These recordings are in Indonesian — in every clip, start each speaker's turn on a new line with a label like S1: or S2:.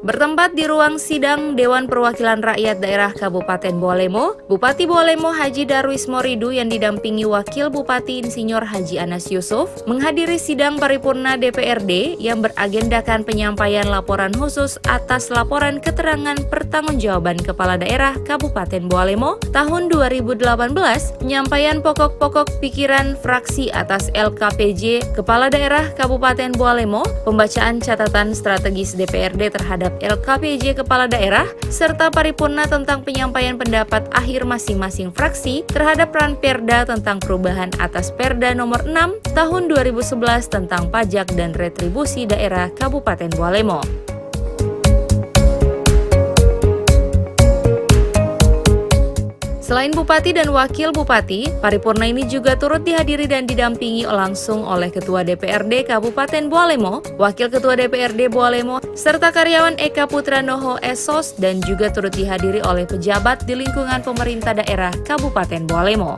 S1: Bertempat di ruang sidang Dewan Perwakilan Rakyat Daerah Kabupaten Bua-Lemo, Bupati Bua-Lemo Haji Darwis Moridu yang didampingi Wakil Bupati Insinyur Haji Anas Yusuf menghadiri sidang paripurna DPRD yang beragendakan penyampaian laporan khusus atas laporan keterangan pertanggungjawaban Kepala Daerah Kabupaten Bua-Lemo tahun 2018, penyampaian pokok-pokok pikiran fraksi atas LKPJ Kepala Daerah Kabupaten Bua-Lemo, pembacaan catatan strategis DPRD terhadap LKPJ Kepala Daerah, serta paripurna tentang penyampaian pendapat akhir masing-masing fraksi terhadap Ranperda tentang perubahan atas Perda nomor 6 tahun 2011 tentang pajak dan retribusi daerah Kabupaten Bua-Lemo. Selain Bupati dan Wakil Bupati, paripurna ini juga turut dihadiri dan didampingi langsung oleh Ketua DPRD Kabupaten Bua-Lemo, Wakil Ketua DPRD Bua-Lemo, serta karyawan Eka Putra Noho Esos dan juga turut dihadiri oleh pejabat di lingkungan pemerintah daerah Kabupaten Bua-Lemo.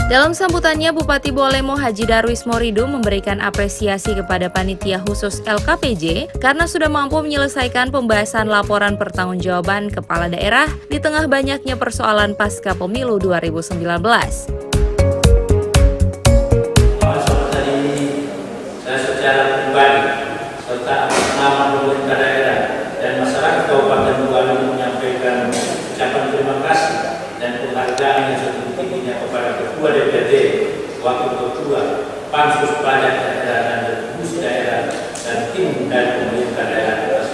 S1: Dalam sambutannya, Bupati Bua-Lemo Haji Darwis Moridu memberikan apresiasi kepada panitia khusus LKPJ karena sudah mampu menyelesaikan pembahasan laporan pertanggungjawaban Kepala Daerah di tengah banyaknya persoalan pasca pemilu 2019.
S2: Saya secara pribadi serta nama pemerintah daerah dan masyarakat Kabupaten Bua-Lemo menyampaikan ucapan terima kasih dan penghargaan yang setinggi-tingginya kepada Ketua DPRD, Wakil Ketua, Pansus Pajak Daerah dan Retribusi Daerah, dan tim dari pemerintah daerah atas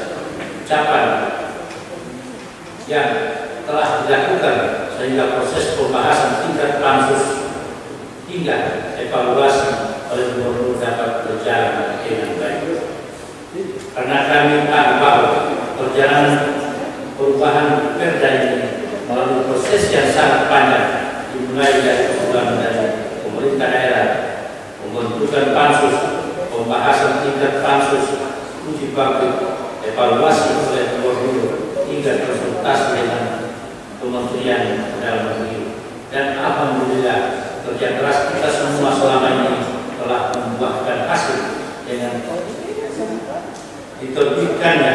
S2: ucapan yang telah dilakukan sehingga proses pembahasan tingkat Pansus hingga evaluasi oleh gubernur dapat berjalan dengan baik. Karena kami tahu bahwa perjalanan perubahan Perda ini melalui proses yang sangat panjang, dimulai dari usulan dari pemerintah daerah, pembentukan pansus, pembahasan tingkat pansus, uji publik, evaluasi oleh gubernur, hingga konsultasi dengan Kementerian Dalam Negeri. Dan alhamdulillah, kerja keras kita semua selama ini telah membuahkan hasil dengan diterbitkannya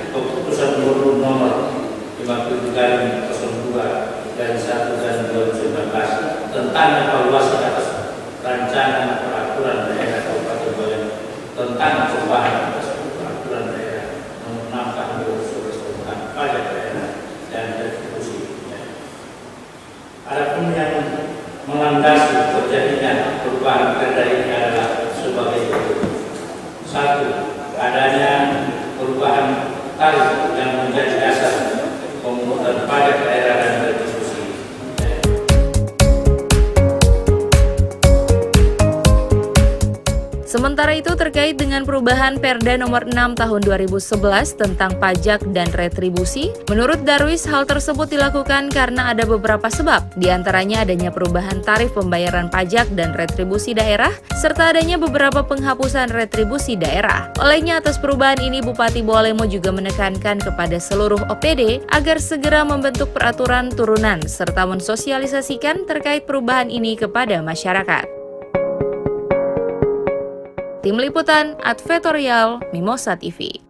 S2: keputusan gubernur nomor 57/02/1/2019 tentang evaluasi atas rancangan peraturan daerah Kabupaten Bua-Lemo tentang perubahan atas peraturan daerah nomor 6 tahun 2011 tentang pajak daerah dan retribusi. Adapun yang melandasi terjadinya perubahan perda ini adalah sebagai berikut. 1. Adanya perubahan tarif yang menjadi dasar pemungutan pajak daerah dan retribusi.
S1: Sementara itu, terkait dengan perubahan Perda nomor 6 tahun 2011 tentang pajak dan retribusi, menurut Darwis hal tersebut dilakukan karena ada beberapa sebab, diantaranya adanya perubahan tarif pembayaran pajak dan retribusi daerah, serta adanya beberapa penghapusan retribusi daerah. Olehnya atas perubahan ini, Bupati Bua-Lemo juga menekankan kepada seluruh OPD agar segera membentuk peraturan turunan serta mensosialisasikan terkait perubahan ini kepada masyarakat. Tim Liputan Advertorial Mimosa TV.